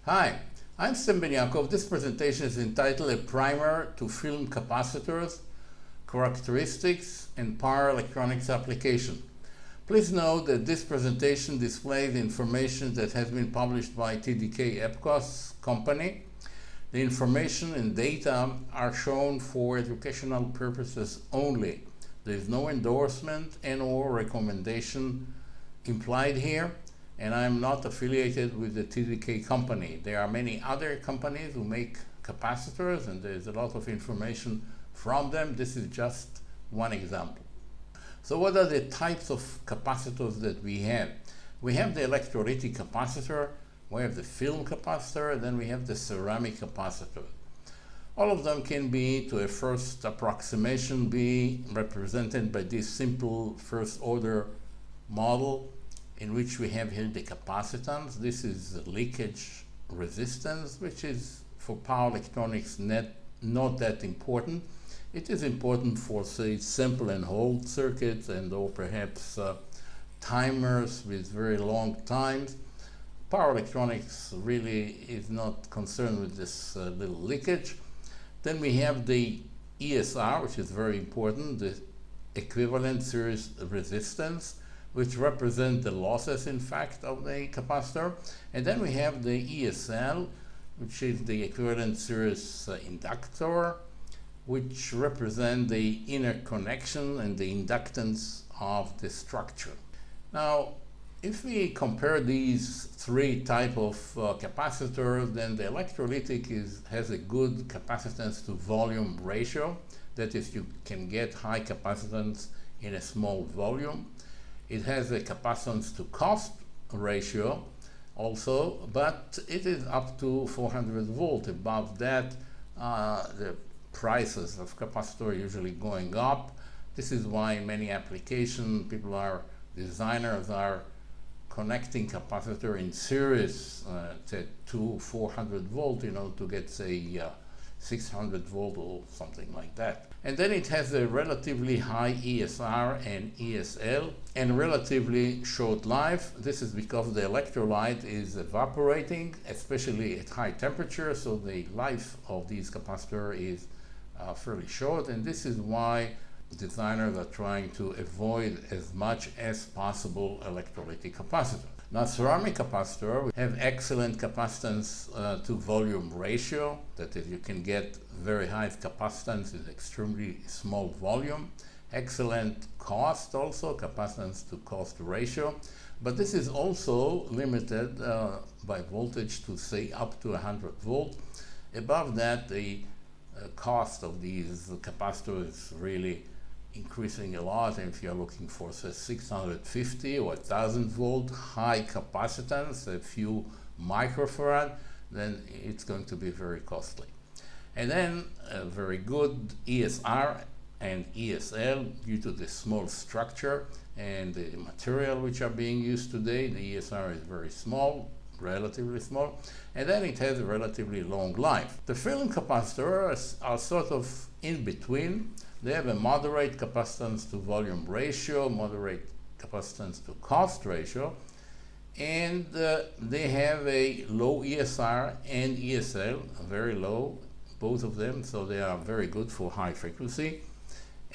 Hi, I'm Ben-Yaakov. This presentation is entitled A Primer to Film Capacitors, Characteristics and Power Electronics Application. Please note that this presentation displays information that has been published by TDK EPCOS company. The information and data are shown for educational purposes only. There is no endorsement and/or recommendation implied here, and I'm not affiliated with the TDK company. There are many other companies who make capacitors, and there's a lot of information from them. This is just one example. So what are the types of capacitors that we have? We have the electrolytic capacitor, we have the film capacitor, then we have the ceramic capacitor. All of them can be, to a first approximation, be represented by this simple first order model in which we have here the capacitance. This is the leakage resistance, which is for power electronics not that important. It is important for, say, sample and hold circuits and or perhaps timers with very long times. Power electronics really is not concerned with this little leakage. Then we have the ESR, which is very important, the equivalent series resistance, which represent the losses, in fact, of the capacitor. And then we have the ESL, which is the equivalent series inductor, which represent the inner connection and the inductance of the structure. Now, if we compare these three types of capacitors, then the electrolytic has a good capacitance to volume ratio. That is, you can get high capacitance in a small volume. It has a capacitance to cost ratio also, but it is up to 400 volt. Above that, the prices of capacitor are usually going up. This is why in many applications, designers are connecting capacitor in series to 400 volt, to get, say, 600 volt or something like that. And then it has a relatively high ESR and ESL and relatively short life. This is because the electrolyte is evaporating, especially at high temperature, so the life of these capacitors is fairly short, and this is why designers are trying to avoid as much as possible electrolytic capacitor. Now, ceramic capacitor have excellent capacitance to volume ratio. That is, you can get very high capacitance in extremely small volume. Excellent cost also, capacitance to cost ratio. But this is also limited by voltage to, say, up to 100 volt. Above that, the cost of these capacitors is really increasing a lot, and if you're looking for, say, 650 or 1000 volt high capacitance, a few microfarad, then it's going to be very costly. And then a very good ESR and ESL due to the small structure and the material which are being used today. The ESR is very small, relatively small, and then it has a relatively long life. The film capacitors are sort of in between. They have a moderate capacitance to volume ratio, moderate capacitance to cost ratio, and they have a low ESR and ESL, very low, both of them, so they are very good for high frequency,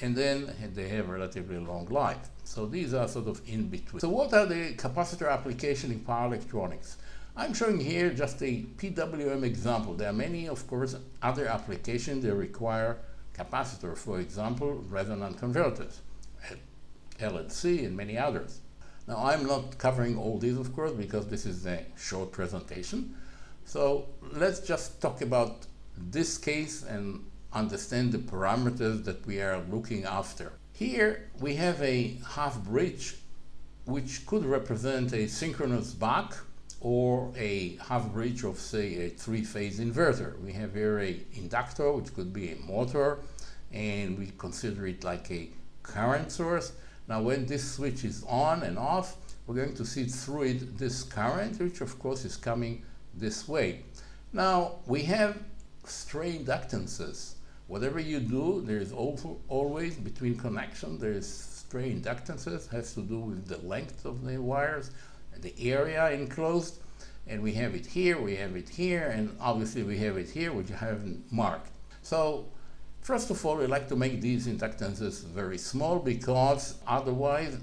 and then they have relatively long life. So these are sort of in between. So what are the capacitor applications in power electronics? I'm showing here just a PWM example. There are many, of course, other applications that require capacitor, for example, resonant converters, LNC, and many others. Now, I'm not covering all these, of course, because this is a short presentation. So let's just talk about this case and understand the parameters that we are looking after. Here we have a half bridge, which could represent a synchronous buck or a half bridge of, say, a three-phase inverter. We have here an inductor, which could be a motor, and we consider it like a current source. Now, when this switch is on and off, we're going to see through it this current, which of course is coming this way. Now, we have stray inductances. Whatever you do, there is also always between connection, there is stray inductances, has to do with the length of the wires, the area enclosed, and we have it here, we have it here, and obviously we have it here, which I haven't marked. So first of all, we like to make these inductances very small, because otherwise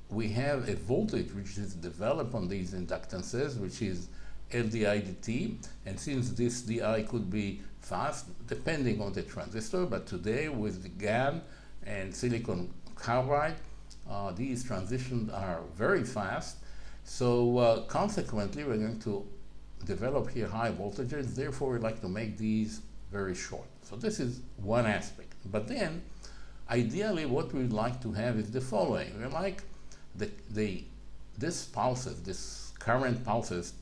we have a voltage which is developed on these inductances, which is LDI dt, and since this di could be fast depending on the transistor, but today with the GaN and silicon carbide, these transitions are very fast. So consequently, we're going to develop here high voltages. Therefore, we like to make these very short. So this is one aspect. But then, ideally, what we'd like to have is the following. We like this current pulses,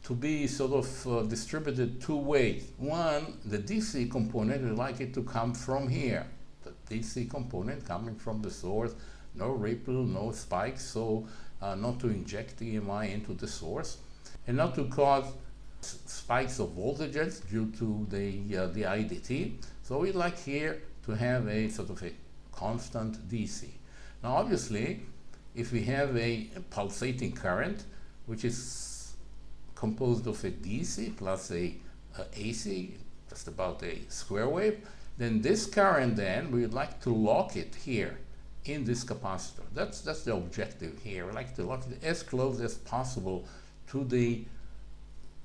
to be sort of distributed two ways. One, the DC component, we like it to come from here. The DC component coming from the source, no ripple, no spikes, so not to inject EMI into the source, and not to cause spikes of voltages due to the IDT. So we like here to have a sort of a constant DC. Now obviously, if we have a pulsating current, which is composed of a DC plus a AC, just about a square wave, then this current, then we would like to lock it here in this capacitor. That's the objective here. We like to lock it as close as possible to the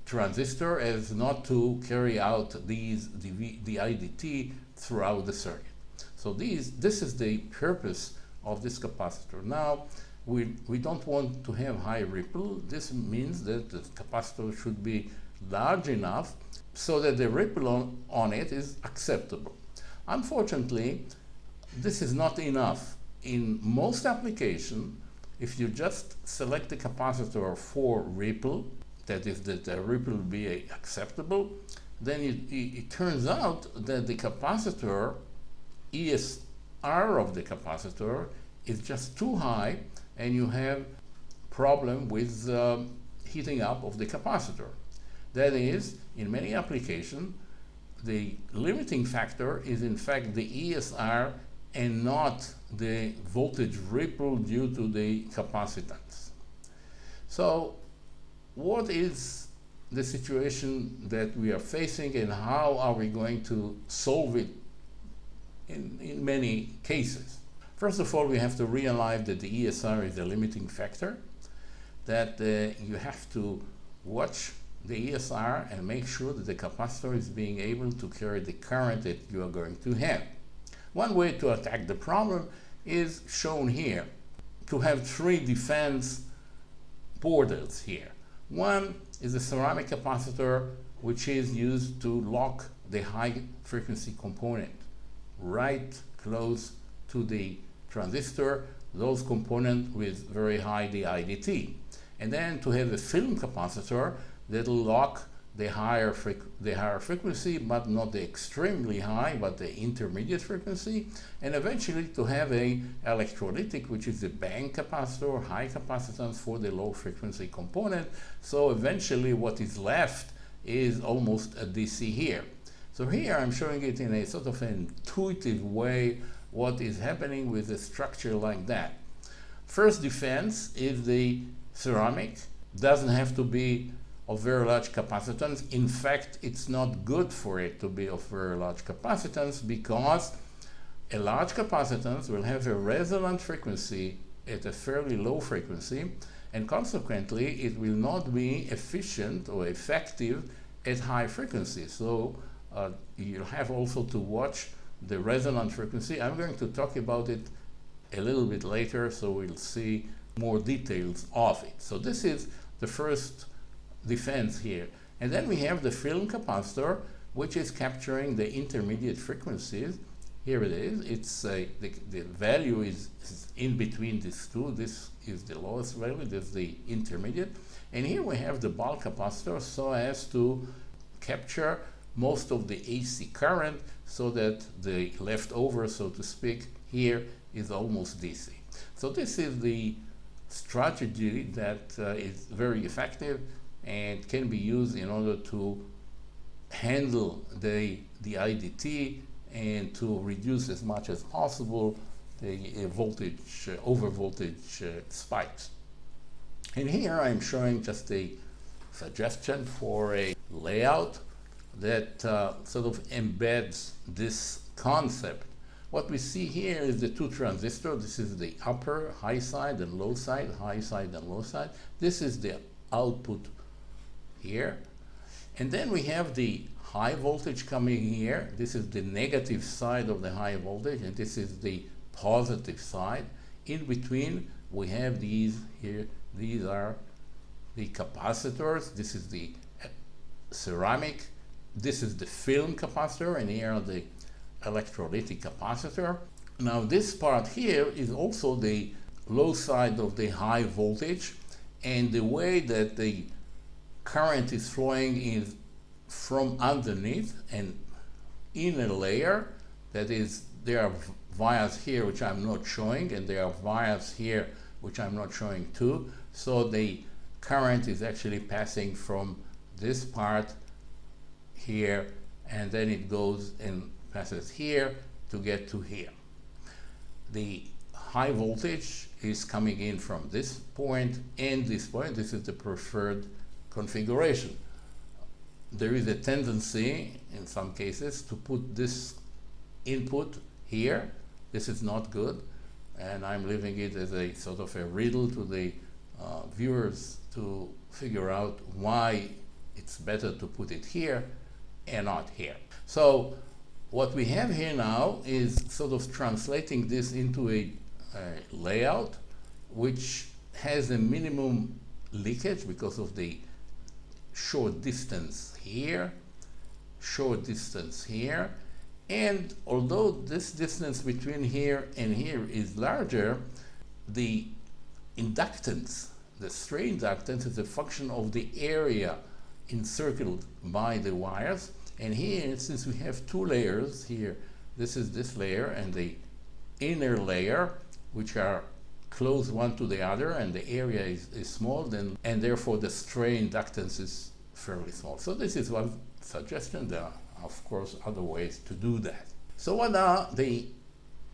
transistor as not to carry out the IDT throughout the circuit. So this is the purpose of this capacitor. Now, we don't want to have high ripple. This means that the capacitor should be large enough so that the ripple on it is acceptable. Unfortunately, this is not enough. In most applications, if you just select the capacitor for ripple, that is that the ripple will be acceptable, then it turns out that the capacitor, ESR of the capacitor, is just too high, and you have problem with heating up of the capacitor. That is, in many applications, the limiting factor is in fact the ESR and not the voltage ripple due to the capacitance. So what is the situation that we are facing, and how are we going to solve it in many cases? First of all, we have to realize that the ESR is a limiting factor, that you have to watch the ESR and make sure that the capacitor is being able to carry the current that you are going to have. One way to attack the problem is shown here, to have three defense borders here. One is a ceramic capacitor, which is used to lock the high frequency component right close to the transistor, those components with very high IDT. And then to have a film capacitor that will lock the higher frequency, but not the extremely high, but the intermediate frequency. And eventually to have a electrolytic, which is a bank capacitor, high capacitance for the low frequency component. So eventually what is left is almost a DC here. So here I'm showing it in a sort of an intuitive way what is happening with a structure like that. First defense is the ceramic. Doesn't have to be of very large capacitance. In fact, it's not good for it to be of very large capacitance, because a large capacitance will have a resonant frequency at a fairly low frequency, and consequently it will not be efficient or effective at high frequency. So you'll have also to watch the resonant frequency. I'm going to talk about it a little bit later, so we'll see more details of it. So this is the first defense here. And then we have the film capacitor, which is capturing the intermediate frequencies. Here it is. It's the value is in between these two. This is the lowest value, this is the intermediate. And here we have the bulk capacitor, so as to capture most of the AC current, so that the leftover, so to speak, here is almost DC. So this is the strategy that is very effective and can be used in order to handle the IDT and to reduce as much as possible the over voltage spikes. And here I'm showing just a suggestion for a layout that sort of embeds this concept. What we see here is the two transistors. This is the upper high side and low side, high side and low side. This is the output here. And then we have the high voltage coming here. This is the negative side of the high voltage, and this is the positive side. In between, we have these here. These are the capacitors. This is the ceramic. This is the film capacitor, and here are the electrolytic capacitor. Now this part here is also the low side of the high voltage, and the way that the current is flowing is from underneath and in a layer. That is, there are vias here which I'm not showing, and there are vias here which I'm not showing too. So the current is actually passing from this part here, and then it goes and passes here to get to here. The high voltage is coming in from this point and this point. This is the preferred configuration. There is a tendency in some cases to put this input here. This is not good, and I'm leaving it as a sort of a riddle to the viewers to figure out why it's better to put it here and not here. So what we have here now is sort of translating this into a layout which has a minimum leakage because of the short distance here, short distance here, and although this distance between here and here is larger, the inductance, the stray inductance, is a function of the area encircled by the wires. And here, since we have two layers here, this is this layer and the inner layer, which are close one to the other, and the area is small, then, and therefore the stray inductance is fairly small. So this is one suggestion. There are, of course, other ways to do that. So what are the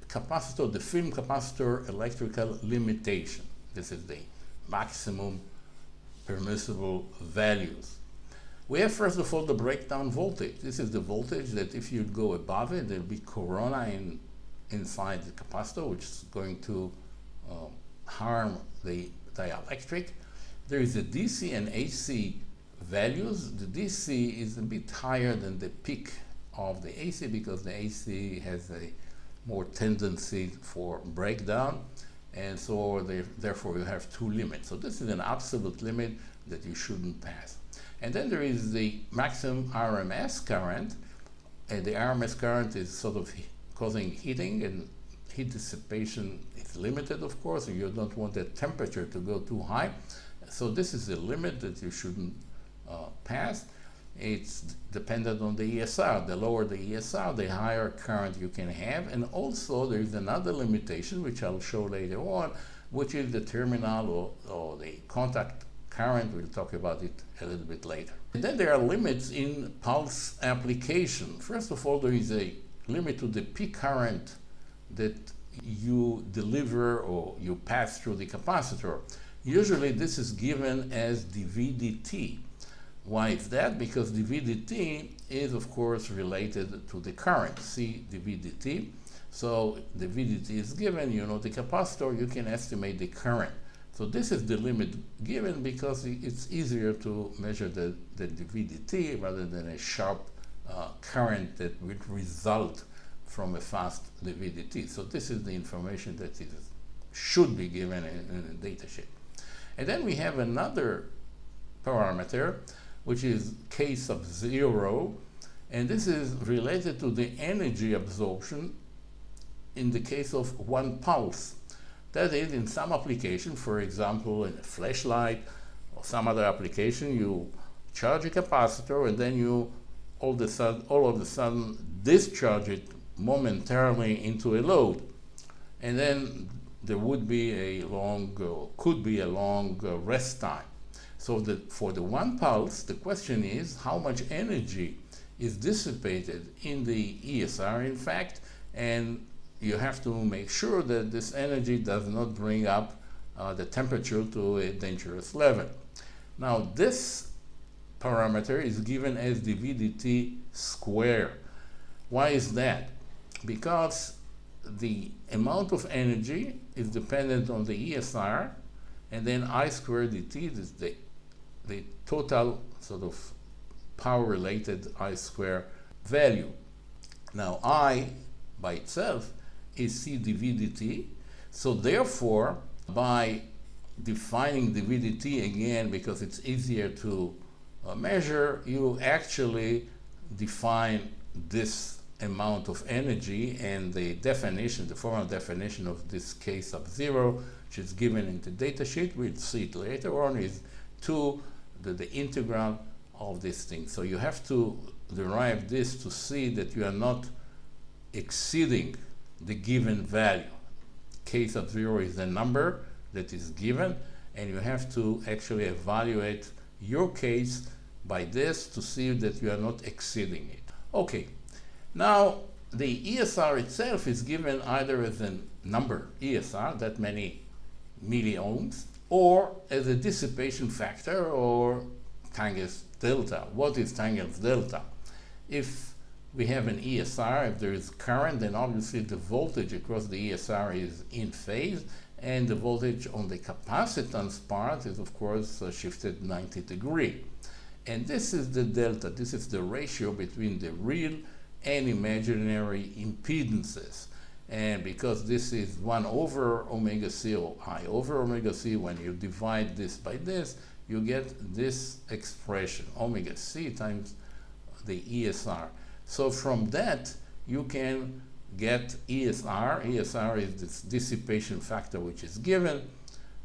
capacitor, the film capacitor electrical limitation? This is the maximum permissible values. We have, first of all, the breakdown voltage. This is the voltage that if you go above it, there'll be corona inside the capacitor, which is going to harm the dielectric. There is a DC and AC values. The DC is a bit higher than the peak of the AC because the AC has a more tendency for breakdown, and so therefore you have two limits. So this is an absolute limit that you shouldn't pass. And then there is the maximum RMS current, and the RMS current is sort of causing heating, and heat dissipation is limited, of course, and you don't want the temperature to go too high. So this is a limit that you shouldn't pass. It's dependent on the ESR. The lower the ESR, the higher current you can have. And also there is another limitation, which I'll show later on, which is the terminal or the contact current. We'll talk about it a little bit later. And then there are limits in pulse application. First of all, there is a limit to the peak current that you deliver or you pass through the capacitor. Usually this is given as dV/dt. Why is that? Because dV/dt is, of course, related to the current, C dV/dt. So dV/dt is given, you know the capacitor, you can estimate the current. So this is the limit given because it's easier to measure the dV/dt rather than a sharp current that would result from a fast dV/dt. So this is the information that should be given in a datasheet. And then we have another parameter, which is K sub 0, and this is related to the energy absorption in the case of one pulse. That is, in some application, for example, in a flashlight or some other application, you charge a capacitor and then you all of a sudden discharge it momentarily into a load. And then there would be a long, could be a long rest time. So for the one pulse, the question is how much energy is dissipated in the ESR, in fact, and you have to make sure that this energy does not bring up the temperature to a dangerous level. Now, this parameter is given as the VDT square. Why is that? Because the amount of energy is dependent on the ESR, and then I squared dt is the total sort of power-related I square value. Now I by itself is C dV dt, so therefore by defining the VDT again, because it's easier to measure, you actually define this amount of energy, and the definition, the formal definition of this K sub 0, which is given in the datasheet, we'll see it later on, is the integral of this thing. So you have to derive this to see that you are not exceeding the given value. K sub 0 is the number that is given, and you have to actually evaluate your case by this to see that you are not exceeding it. Okay, now the ESR itself is given either as a number ESR, that many milliohms, or as a dissipation factor or Tangens delta. What is Tangens delta? If we have an ESR, if there is current, then obviously the voltage across the ESR is in phase, and the voltage on the capacitance part is of course shifted 90 degrees. And this is the delta, this is the ratio between the real and imaginary impedances. And because this is 1 over omega c or I over omega c, when you divide this by this, you get this expression, omega c times the ESR. So from that, you can get ESR. ESR is this dissipation factor which is given,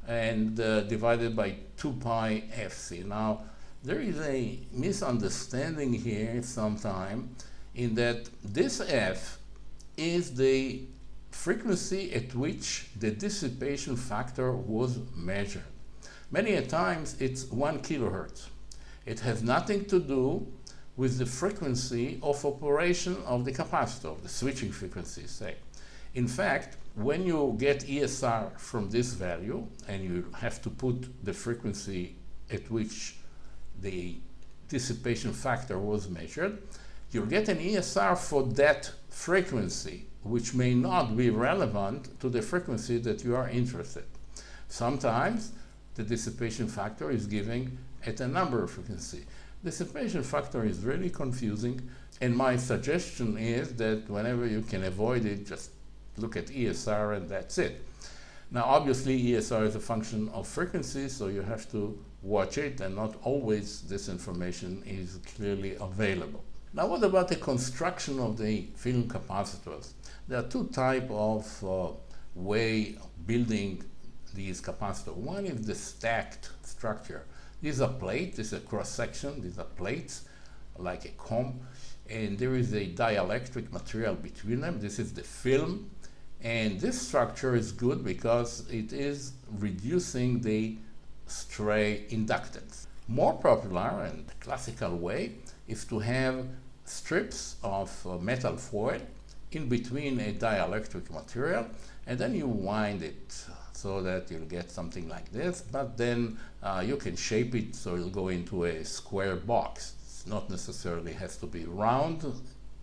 and divided by 2 pi fc. Now, there is a misunderstanding here sometime, in that this f is the frequency at which the dissipation factor was measured. Many a times it's 1 kilohertz. It has nothing to do with the frequency of operation of the capacitor, the switching frequency, say. In fact, when you get ESR from this value, and you have to put the frequency at which the dissipation factor was measured, you get an ESR for that frequency, which may not be relevant to the frequency that you are interested. Sometimes the dissipation factor is given at a number of frequency. Dissipation factor is really confusing, and my suggestion is that whenever you can avoid it, just look at ESR and that's it. Now obviously ESR is a function of frequency, so you have to watch it, and not always this information is clearly available. Now what about the construction of the film capacitors? There are two types of way of building these capacitors. One is the stacked structure. These are plates, this is a cross-section, these are plates, like a comb, and there is a dielectric material between them. This is the film, and this structure is good because it is reducing the stray inductance. More popular, and the classical way, is to have strips of metal foil in between a dielectric material, and then you wind it so that you'll get something like this, but then you can shape it so it'll go into a square box. It's not necessarily has to be round.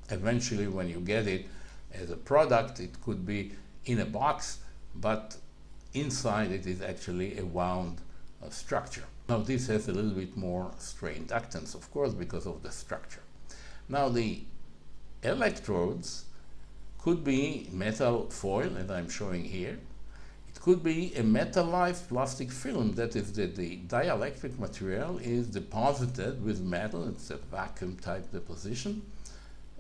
Eventually, when you get it as a product, it could be in a box, but inside it is actually a wound structure. Now this has a little bit more stray inductance, of course, because of the structure. Now the electrodes could be metal foil, as I'm showing here. Could be a metallized plastic film, that is the dielectric material is deposited with metal, it's a vacuum type deposition,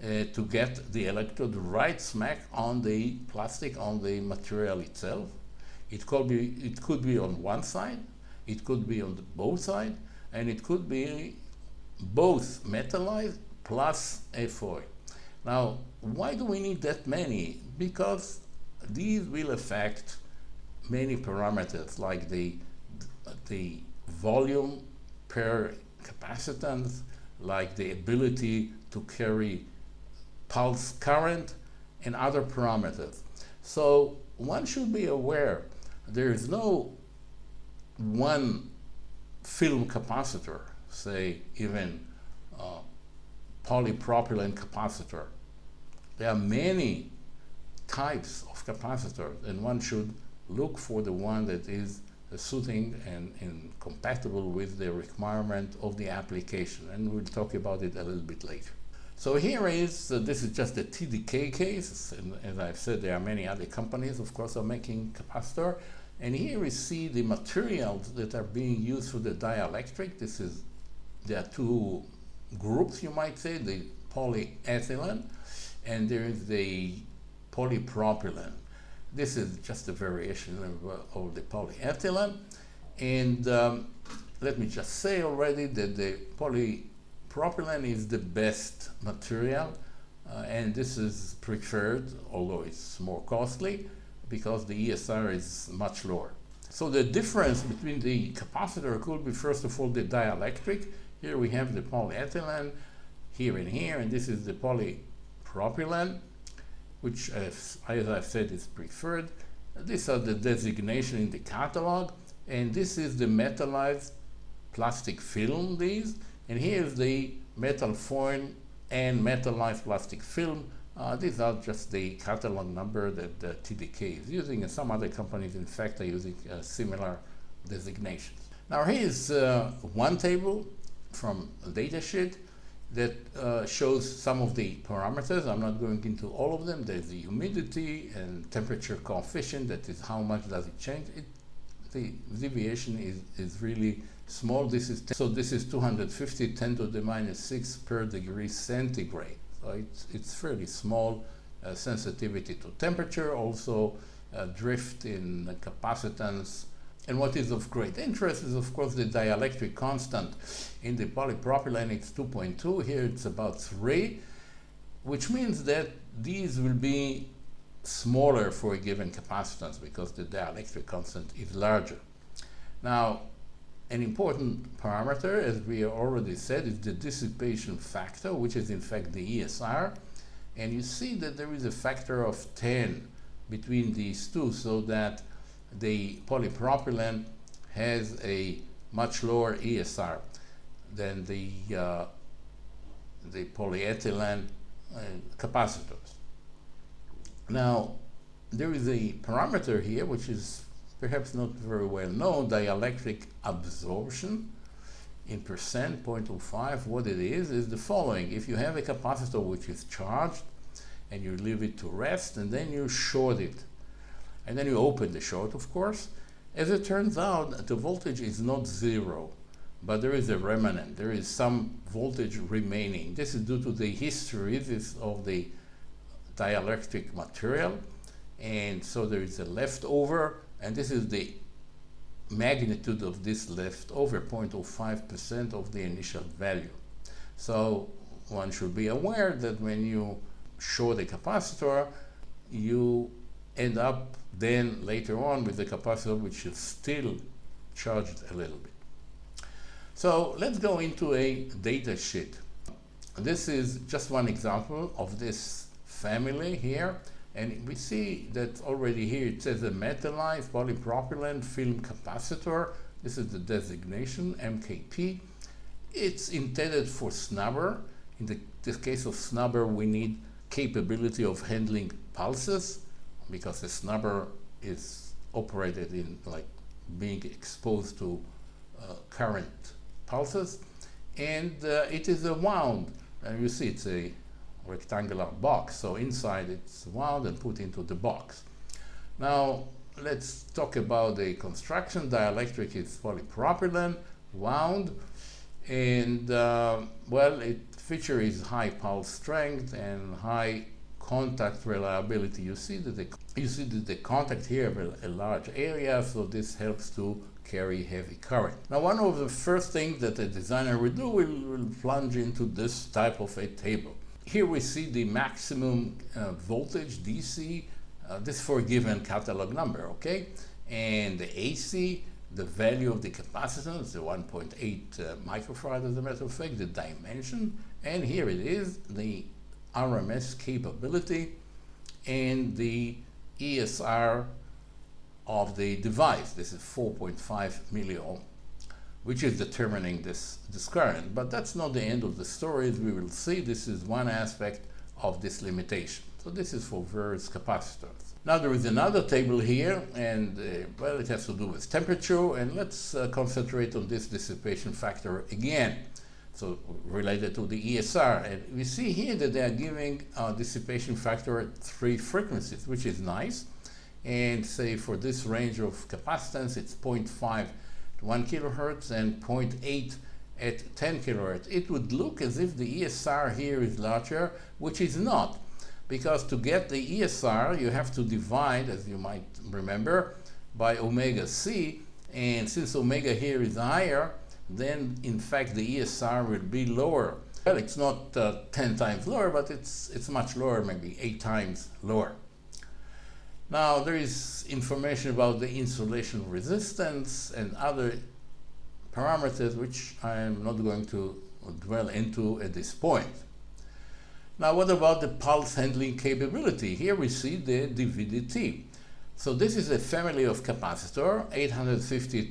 to get the electrode right smack on the plastic, on the material itself. It could be on one side, it could be on both sides, and it could be both metallized plus a foil. Now, why do we need that many? Because these will affect many parameters, like the volume per capacitance, like the ability to carry pulse current, and other parameters. So one should be aware there is no one film capacitor. say even polypropylene capacitor. There are many types of capacitors, and one should look for the one that is suiting and compatible with the requirement of the application, and we'll talk about it a little bit later. So here is, this is just a TDK case, and as I've said, there are many other companies, of course, are making capacitor, and here we see the materials that are being used for the dielectric. There are two groups, you might say, the polyethylene, and there is the polypropylene. This is just a variation of the polyethylene, and let me just say already that the polypropylene is the best material, and this is preferred, although it's more costly, because the ESR is much lower. So the difference between the capacitor could be, first of all, the dielectric. Here we have the polyethylene, here and here, and this is the polypropylene, which, as I've said, is preferred. These are the designation in the catalog, and this is the metallized plastic film, and here is the metal foil and metallized plastic film. These are just the catalog number that the TDK is using, and some other companies, in fact, are using similar designations. Now here is one table from Datasheet that shows some of the parameters. I'm not going into all of them. There's the humidity and temperature coefficient, that is how much does it change. The deviation is really small. This is 250, 10 to the minus 6 per degree centigrade. So it's fairly small sensitivity to temperature, also drift in capacitance. And what is of great interest is, of course, the dielectric constant. In the polypropylene, it's 2.2. Here it's about 3, which means that these will be smaller for a given capacitance because the dielectric constant is larger. Now, an important parameter, as we already said, is the dissipation factor, which is in fact the ESR. And you see that there is a factor of 10 between these two, so that the polypropylene has a much lower ESR than the polyethylene capacitors. Now, there is a parameter here which is perhaps not very well known, dielectric absorption in percent, 0.05. What it is the following. If you have a capacitor which is charged and you leave it to rest and then you short it, and then you open the short, of course, as it turns out, the voltage is not 0, but there is a remnant. There is some voltage remaining. This is due to the hysteresis of the dielectric material, and so there is a leftover, and this is the magnitude of this leftover, 0.05% of the initial value. So one should be aware that when you short a capacitor, you end up then later on with the capacitor which is still charged a little bit. So let's go into a data sheet. This is just one example of this family here, and we see that already here it says a metallized polypropylene film capacitor. This is the designation, MKP. It's intended for snubber. In this case of snubber, we need capability of handling pulses, because the snubber is operated in like being exposed to current pulses, and it is a wound, and you see it's a rectangular box, so inside it's wound and put into the box. Now let's talk about the construction. Dielectric is polypropylene, wound, and well, its feature is high pulse strength and high contact reliability. You see that the contact here have a large area, so this helps to carry heavy current. Now, one of the first things that a designer will do will plunge into this type of a table. Here we see the maximum voltage DC, this for a given catalog number, okay? And the AC, the value of the capacitance, the 1.8 microfarad as a matter of fact, the dimension, and here it is, the RMS capability and the ESR of the device. This is 4.5 milliohm. which is determining this current. But that's not the end of the story. As we will see, this is one aspect of this limitation. So this is for various capacitors. Now there is another table here, and well, it has to do with temperature, and let's concentrate on this dissipation factor again. So related to the ESR, and we see here that they are giving a dissipation factor at 3 frequencies, which is nice. And say for this range of capacitance, it's 0.5 to 1 kilohertz and 0.8 at 10 kilohertz. It would look as if the ESR here is larger, which is not. Because to get the ESR, you have to divide, as you might remember, by omega c, and since omega here is higher, then in fact the ESR will be lower. Well, it's not 10 times lower, but it's much lower, maybe 8 times lower. Now there is information about the insulation resistance and other parameters which I am not going to dwell into at this point. Now, what about the pulse handling capability? Here we see the DVDT. So this is a family of capacitor, 850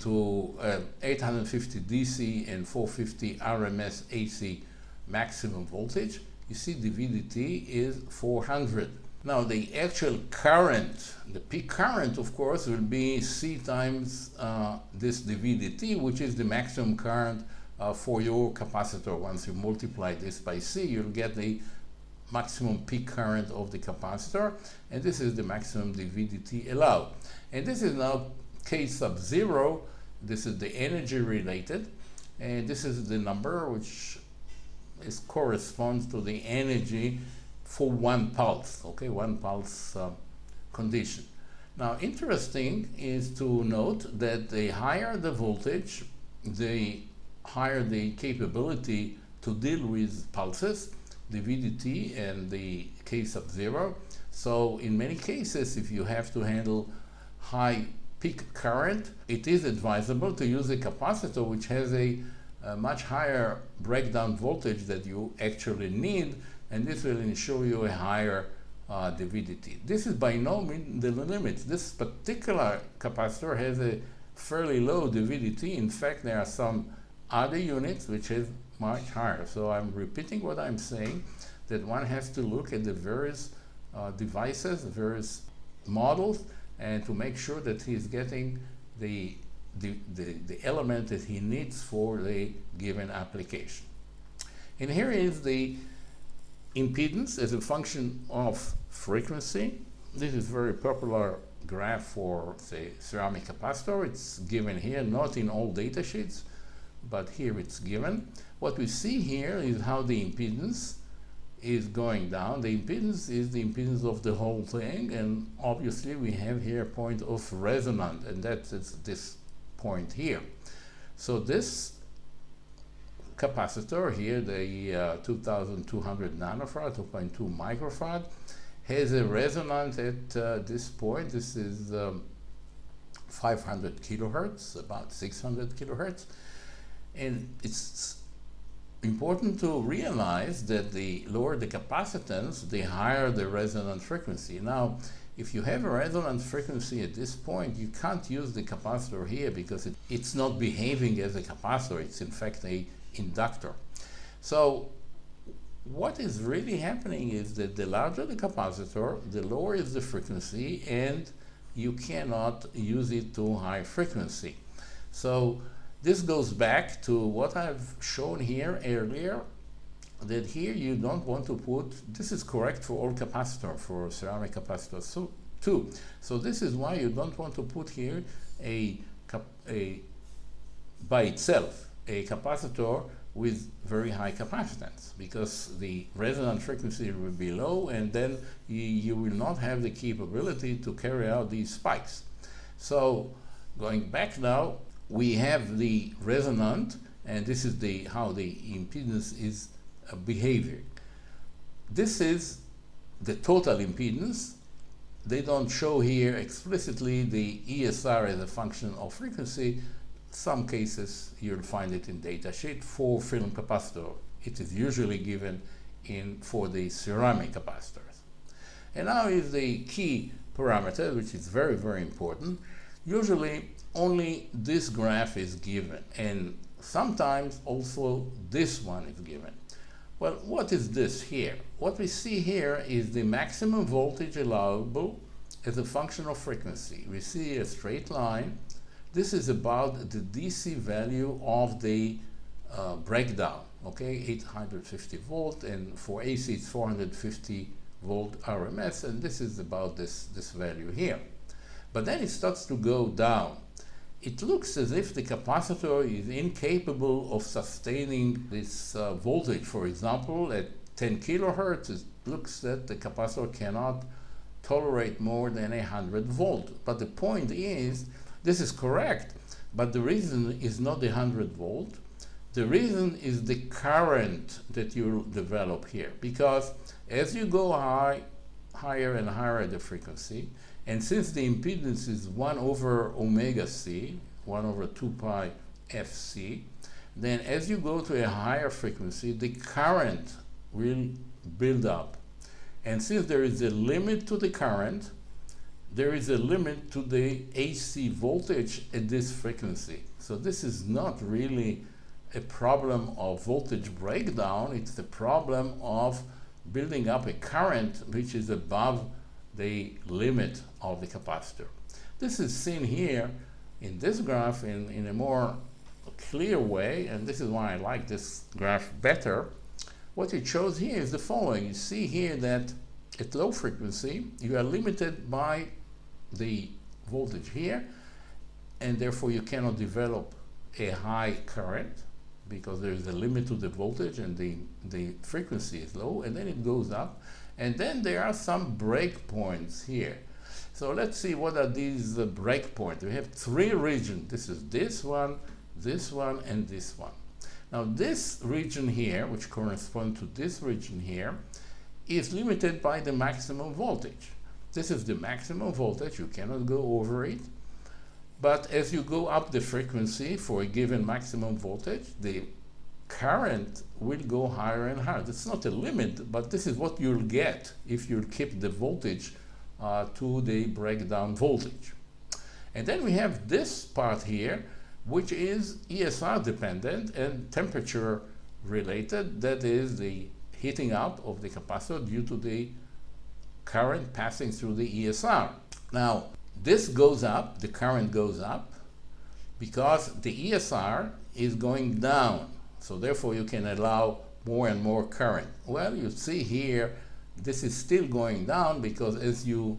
DC and 450 RMS AC maximum voltage. You see DVDT is 400. Now the actual current, the peak current of course will be C times this DVDT, which is the maximum current for your capacitor. Once you multiply this by C, you'll get the maximum peak current of the capacitor, and this is the maximum DVDT allowed. And this is now K sub 0, this is the energy related, and this is the number which corresponds to the energy for 1 pulse, okay, 1 pulse condition. Now interesting is to note that the higher the voltage, the higher the capability to deal with pulses, the VDT and the K sub 0. So in many cases, if you have to handle high peak current, it is advisable to use a capacitor which has a much higher breakdown voltage that you actually need, and this will ensure you a higher DVDT. This is by no means the limit. This particular capacitor has a fairly low DVDT. In fact, there are some other units which have much higher. So I'm repeating what I'm saying, that one has to look at the various devices, various models, and to make sure that he's getting the element that he needs for the given application. And here is the impedance as a function of frequency. This is a very popular graph for, say, ceramic capacitor. It's given here, not in all data sheets, but here it's given. What we see here is how the impedance is going down. The impedance is the impedance of the whole thing, and obviously we have here a point of resonance, and that's this point here. So this capacitor here, the 2200 nanofarad, 2.2 microfarad, has a resonance at this point. This is 500 kilohertz, about 600 kilohertz. And it's important to realize that the lower the capacitance, the higher the resonant frequency. Now, if you have a resonant frequency at this point, you can't use the capacitor here because it's not behaving as a capacitor. It's in fact a inductor. So what is really happening is that the larger the capacitor, the lower is the frequency, and you cannot use it to high frequency. So this goes back to what I've shown here earlier, that here you don't want to put, this is correct for all capacitor, for ceramic capacitors too. So this is why you don't want to put here by itself a capacitor with very high capacitance, because the resonant frequency will be low, and then you will not have the capability to carry out these spikes. So going back now, we have the resonant, and this is how the impedance is behaving. This is the total impedance. They don't show here explicitly the ESR as a function of frequency. Some cases you'll find it in datasheet for film capacitor. It is usually given for the ceramic capacitors. And now is the key parameter, which is very, very important. Usually only this graph is given, and sometimes also this one is given. Well, what is this here? What we see here is the maximum voltage allowable as a function of frequency. We see a straight line. This is about the DC value of the breakdown, okay, 850 volt, and for AC it's 450 volt RMS, and this is about this value here. But then it starts to go down. It looks as if the capacitor is incapable of sustaining this voltage. For example, at 10 kilohertz, it looks that the capacitor cannot tolerate more than 100 volt. But the point is, this is correct, but the reason is not the 100 volt. The reason is the current that you develop here, because as you go higher and higher the frequency, and since the impedance is 1 over omega c, 1 over 2 pi fc, then as you go to a higher frequency, the current will build up. And since there is a limit to the current, there is a limit to the AC voltage at this frequency. So this is not really a problem of voltage breakdown, it's the problem of building up a current which is above the limit of the capacitor. This is seen here in this graph in a more clear way, and this is why I like this graph better. What it shows here is the following. You see here that at low frequency you are limited by the voltage here, and therefore you cannot develop a high current because there is a limit to the voltage and the frequency is low, and then it goes up, and then there are some breakpoints here. So let's see what are these breakpoints. We have 3 regions. This is this one, and this one. Now this region here, which corresponds to this region here, is limited by the maximum voltage. This is the maximum voltage, you cannot go over it. But as you go up the frequency for a given maximum voltage, the current will go higher and higher. That's not a limit, but this is what you'll get if you keep the voltage to the breakdown voltage. And then we have this part here, which is ESR dependent and temperature related. That is the heating out of the capacitor due to the current passing through the ESR. Now, this goes up, the current goes up, because the ESR is going down. So therefore you can allow more and more current. Well, you see here, this is still going down because as you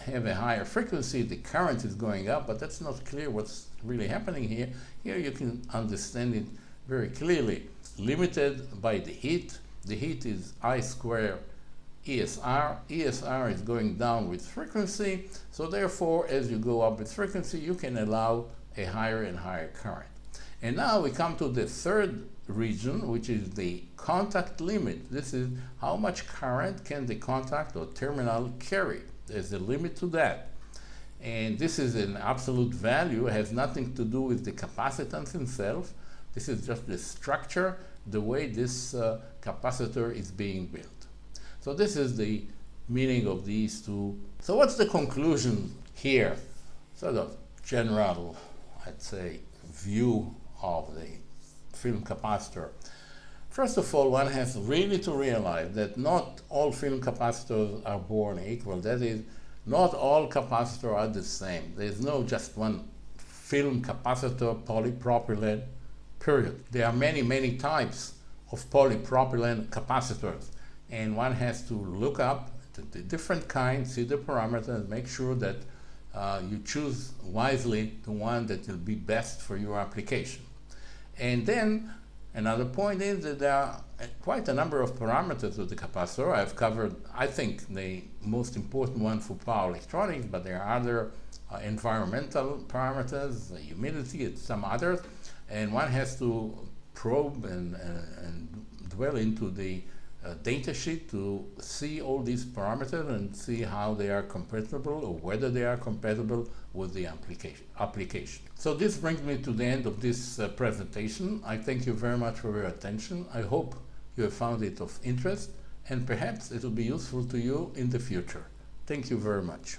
have a higher frequency, the current is going up, but that's not clear what's really happening here. Here you can understand it very clearly. Limited by the heat. The heat is I square ESR. ESR is going down with frequency, so therefore as you go up with frequency you can allow a higher and higher current. And now we come to the third region, which is the contact limit. This is how much current can the contact or terminal carry. There's a limit to that, and this is an absolute value. It has nothing to do with the capacitance itself. This is just the structure, the way this capacitor is being built. So this is the meaning of these two. So what's the conclusion here? Sort of general, I'd say, view of the film capacitor. First of all, one has really to realize that not all film capacitors are born equal. That is, not all capacitors are the same. There's no just one film capacitor, polypropylene, period. There are many, many types of polypropylene capacitors. And one has to look up the different kinds, see the parameters, make sure that you choose wisely the one that will be best for your application. And then another point is that there are quite a number of parameters of the capacitor. I've covered, I think, the most important one for power electronics, but there are other environmental parameters, humidity, and some others. And one has to probe and dwell into the datasheet to see all these parameters and see how they are compatible or whether they are compatible with the application. So this brings me to the end of this presentation. I thank you very much for your attention. I hope you have found it of interest, and perhaps it will be useful to you in the future. Thank you very much.